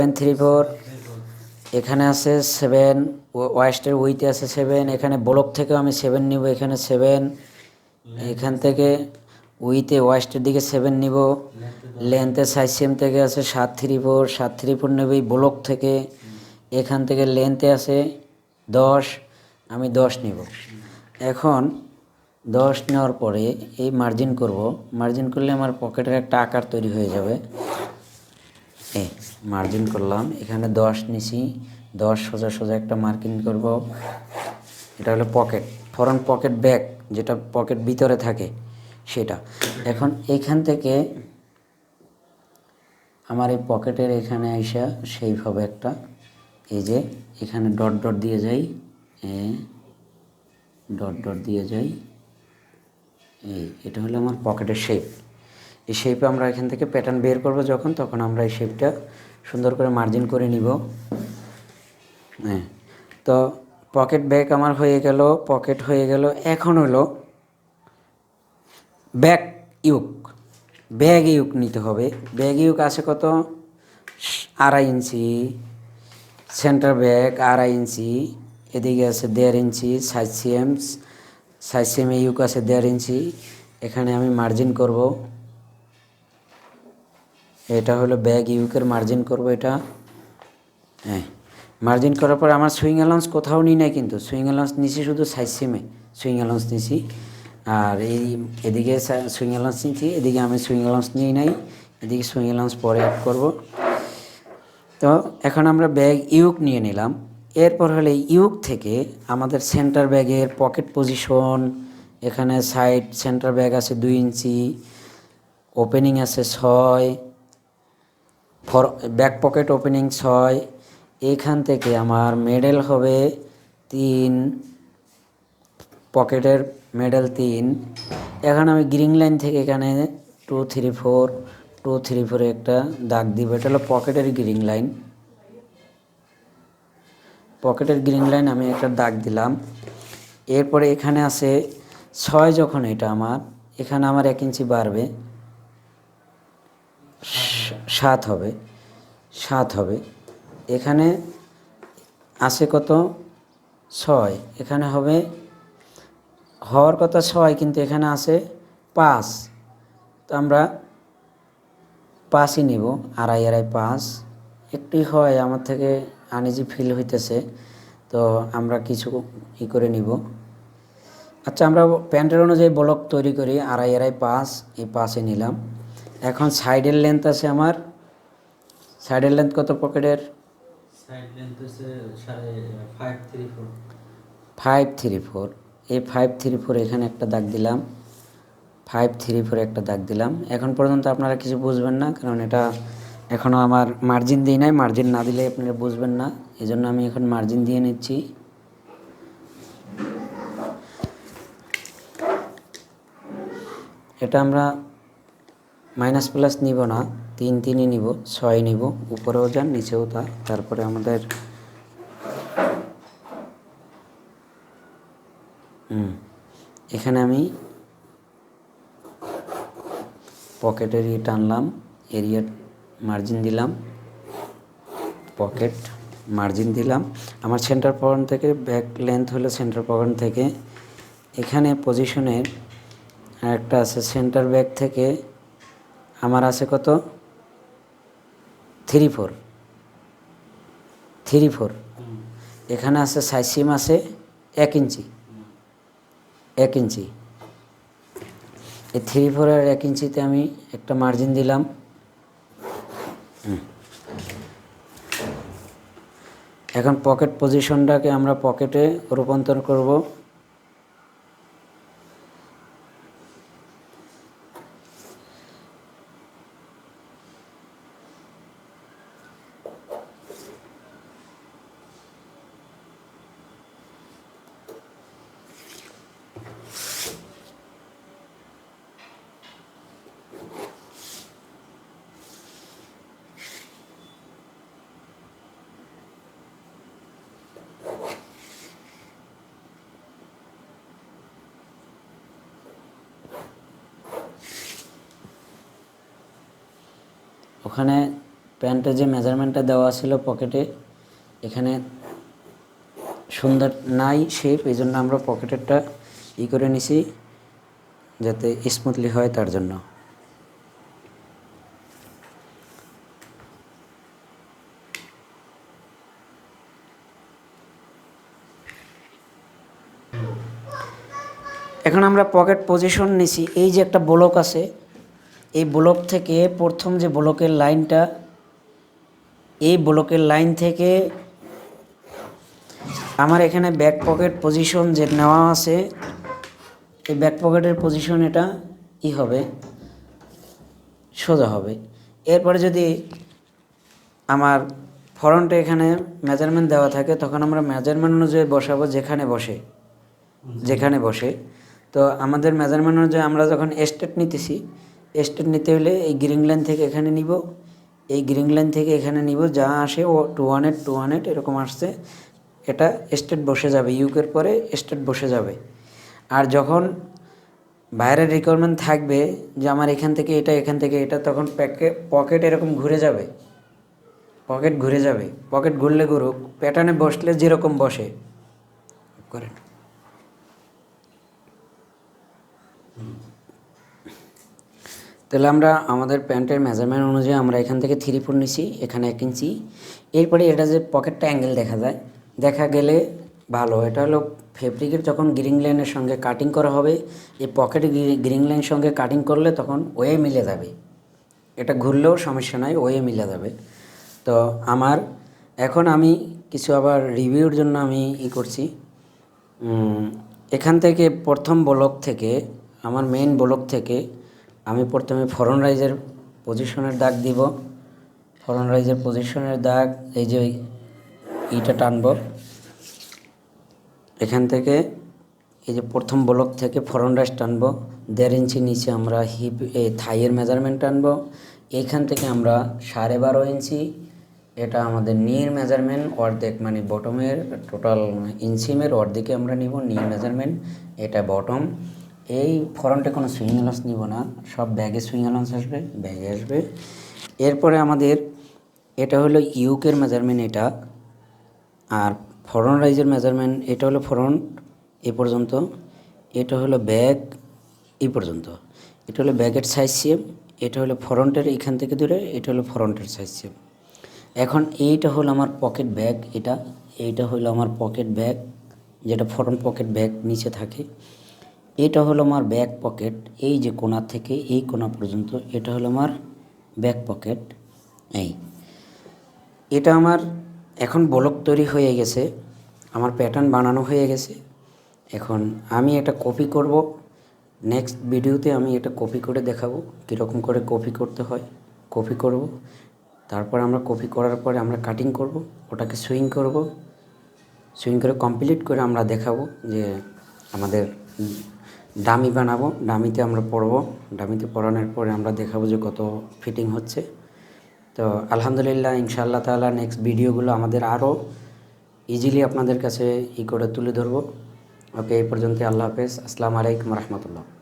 734, এখানে আছে 7, ওয়েস্টের উইথে আছে 7, এখানে ব্লক থেকেও আমি 7 নিব, এখানে 7, এখান থেকে উইথে ওয়েস্টের দিকে 7 নিব, লেন্থে সাইসিএম থেকে আছে 734 নেব এই ব্লক থেকে, এখান থেকে লেন্থে আছে 10, আমি 10 নিব। এখন 10 নেওয়ার পরে এই মার্জিন করব, মার্জিন করলে আমার পকেটের একটা আকার তৈরি হয়ে যাবে। এই মার্জিন করলাম, এখানে 10 নিছি, 10 সোজা সোজা একটা মার্কিং করব। এটা হলো পকেট, ফরন্ট পকেট ব্যাক, যেটা পকেট ভিতরে থাকে সেটা। এখন এইখান থেকে আমার এই পকেটের এখানে আইসা সেইভাবে একটা, এই যে এখানে ডট ডট দিয়ে যাই, ডট ডট দিয়ে যাই, এটা হলো আমার পকেটের শেপ। এই শেপে আমরা এখান থেকে প্যাটার্ন বের করব যখন, তখন আমরা এই শেপটা সুন্দর করে মার্জিন করে নিব। তো পকেট ব্যাক আমার হয়ে গেল, পকেট হয়ে গেল। এখন হলো ব্যাক ইউক, ব্যাগ ইউক নিতে হবে। ব্যাগ ইউক আছে কত, 2.5 ইঞ্চি, সেন্টার ব্যাক 2.5 ইঞ্চি, এদিকে আছে 1.5 ইঞ্চি, সাইসিএম ইউক আছে 1.5 ইঞ্চি। এখানে আমি মার্জিন করব, এটা হলো ব্যাগ ইউকের মার্জিন করব এটা। মার্জিন করার পর আমার সুইং অ্যালাউন্স কোথাও নিই নাই, কিন্তু সুইং অ্যালাউন্স নিছি শুধু সাইসিএমে সুইং অ্যালাউন্স নিছি, আর এদিকে সুইং অ্যালাউন্স নিচ্ছি, এদিকে আমি সুইং অ্যালাউন্স নিই নাই, এদিকে সুইং অ্যালাউন্স পরে অ্যাড করব। তো এখন আমরা ব্যাগ ইউক নিয়ে নিলাম। এরপর হলে ইউক থেকে আমাদের সেন্টার ব্যাগের পকেট পজিশন, এখানে সাইড সেন্টার ব্যাগ আছে 2 ইঞ্চি, ওপেনিং আছে 6, ব্যাক পকেট ওপেনিং 6, এখান থেকে আমার মেডেল হবে 3, পকেটের মেডেল 3। এখন আমি গ্রিন লাইন থেকে এখানে 2, 3, 4, 2, 3, 4 একটা দাগ দিব, এটা হলো পকেটের গ্রিন লাইন। পকেটের গ্রিন লাইন আমি একটা দাগ দিলাম। এরপরে এখানে আছে 6, যখন এটা আমার এখানে আমার 1 ইঞ্চি বাড়বে, 7 হবে, 7 হবে। এখানে আছে কত, 6, এখানে হবে হওয়ার কথা 6, কিন্তু এখানে আছে 5, তো আমরা 5ই নিব, 2.5, 5 একটু হয় আমার থেকে আনইজি ফিল হইতেছে, তো আমরা কিছু করে নিব। আচ্ছা, আমরা প্যান্টের অনুযায়ী ব্লক তৈরি করি, 2.5, 5, এই 5-এ নিলাম। এখন সাইডের লেন্থ আছে আমার, সাইডের লেন্থ কত পকেটের, সাইড লেন্থ আছে 534, 534, এই 534 এখানে একটা দাগ দিলাম, 534 একটা দাগ দিলাম। এখন পর্যন্ত আপনারা কিছু বুঝবেন না, কারণ এটা এখনও আমার মার্জিন দিই নাই, মার্জিন না দিলে আপনারা বুঝবেন না, এই জন্য আমি এখন মার্জিন দিয়ে নিচ্ছি। এটা আমরা মাইনাস প্লাস নিব না, 3 নিব, 6 নিব, উপরেও যান নিচেও তা। তারপরে আমাদের এখানে আমি পকেটের টানলাম, এরিয়া মার্জিন দিলাম, পকেট মার্জিন দিলাম। আমার সেন্টার পয়েন্ট থেকে ব্যাক লেন্থ হলো সেন্টার পয়েন্ট থেকে, এখানে পজিশনের একটা আছে সেন্টার ব্যাক থেকে আমার আছে কত, 34, এখানে আছে সাইসিম আছে 1 ইঞ্চি, 1 ইঞ্চি, এই 34 আর 1 ইঞ্চিতে আমি একটা মার্জিন দিলাম। এখন পকেট পজিশনটাকে আমরা পকেটে রূপান্তর করব। ওখানে প্যান্টে যে মেজারমেন্টটা দেওয়া ছিল পকেটে, এখানে সুন্দর নাই শেপ, এই জন্য আমরা পকেটেরটা করে নিছি যাতে স্মুথলি হয় তার জন্য। এখন আমরা পকেট পজিশন নিছি। এই যে একটা ব্লক আছে, এই ব্লক থেকে প্রথম যে ব্লকের লাইনটা, এই ব্লকের লাইন থেকে আমার এখানে ব্যাক পকেট পজিশন যে নেওয়া আছে, এই ব্যাক পকেটের পজিশন এটা হবে, সোজা হবে। এরপরে যদি আমার ফ্রন্টে এখানে মেজারমেন্ট দেওয়া থাকে, তখন আমরা মেজারমেন্ট অনুযায়ী বসাবো যেখানে বসে। তো আমাদের মেজারমেন্ট অনুযায়ী আমরা যখন স্টেট নিতেছি, স্টেট নিতে হলে এই গ্রিং লাইন থেকে এখানে নিব, এই গ্রিং লাইন থেকে এখানে নিব, যা আসে ও 218 এরকম আসছে, এটা স্টেট বসে যাবে, ইউকের পরে স্টেট বসে যাবে। আর যখন বাইরের রিকোয়ারমেন্ট থাকবে যে আমার এখান থেকে এটা, এখান থেকে এটা, তখন পকেট এরকম ঘুরে যাবে, পকেট ঘুরলে ঘুরুক, প্যাটার্নে বসলে যেরকম বসে করেন। তাহলে আমরা আমাদের প্যান্টের মেজারমেন্ট অনুযায়ী আমরা এখান থেকে 3/4 নিছি, এখানে 1 ইঞ্চি। এরপরে এটা যে পকেটটা অ্যাঙ্গেল দেখা গেলে ভালো। এটা হলো ফেব্রিকের যখন গ্রিং লাইনের সঙ্গে কাটিং করা হবে, এই পকেট গ্রিং লাইনের সঙ্গে কাটিং করলে তখন ওয়ে মিলে যাবে, এটা ঘুরলেও সমস্যা নাই, ওয়ে মিলে যাবে। তো আমার এখন আমি কিছু আবার রিভিউর জন্য আমি করছি। এখান থেকে প্রথম ব্লক থেকে, আমার মেইন ব্লক থেকে আমি প্রথমে ফরন রাইজের পজিশনের দাগ দিব। ফরন রাইজের পজিশনের দাগ এই যে এইটা টানব, এখান থেকে এই যে প্রথম ব্লক থেকে ফরন রাইজ টানব, 1.5 ইঞ্চি নিচে আমরা হিপ থাইয়ের মেজারমেন্ট টানব। এইখান থেকে আমরা 12.5 ইঞ্চি, এটা আমাদের নির মেজারমেন্ট অর্ধেক, মানে বটমের টোটাল ইঞ্চিমের অর্ধেকে আমরা নিব নির মেজারমেন্ট, এটা বটম। এই ফ্রন্টে কোনো সুইং অ্যালাউন্স নিব না, সব ব্যাগে সুইং অ্যালাউন্স আসবে, ব্যাগে আসবে। এরপরে আমাদের এটা হলো ইউকের মেজারমেন্ট এটা, আর ফরন রাইজের মেজারমেন্ট এটা হলো ফ্রন্ট এ পর্যন্ত, এটা হলো ব্যাগ এই পর্যন্ত, এটা হলো ব্যাগের সাইজ সেম, এটা হলো ফ্রন্টের এইখান থেকে ধরে, এটা হলো ফ্রন্টের সাইজ সেম। এখন এইটা হলো আমার পকেট ব্যাগ, এইটা হলো আমার পকেট ব্যাগ, যেটা ফ্রন্ট পকেট ব্যাগ নিচে থাকে। এটা হলো আমার ব্যাক পকেট, এই যে কোণা থেকে এই কোণা পর্যন্ত, এটা হলো আমার ব্যাক পকেট। এটা আমার এখন ব্লক তৈরি হয়ে গেছে, আমার প্যাটার্ন বানানো হয়ে গেছে। এখন আমি এটা কপি করব, নেক্সট ভিডিওতে আমি এটা কপি করে দেখাবো কীরকম করে কপি করতে হয়, কপি করব। তারপর আমরা কপি করার পরে আমরা কাটিং করব, ওটাকে সুইং করে কমপ্লিট করে আমরা দেখাবো যে আমাদের ডামি বানাবো, ডামিতে আমরা পরবো, ডামিতে পরানোর পরে আমরা দেখাবো যে কত ফিটিং হচ্ছে। তো আলহামদুলিল্লাহ, ইনশাআল্লাহ তাআলা নেক্সট ভিডিওগুলো আমাদের আরও ইজিলি আপনাদের কাছে করে তুলে ধরবো। ওকে, এই পর্যন্ত আল্লাহ হাফেজ, আসসালামু আলাইকুম রহমতুল্লাহ।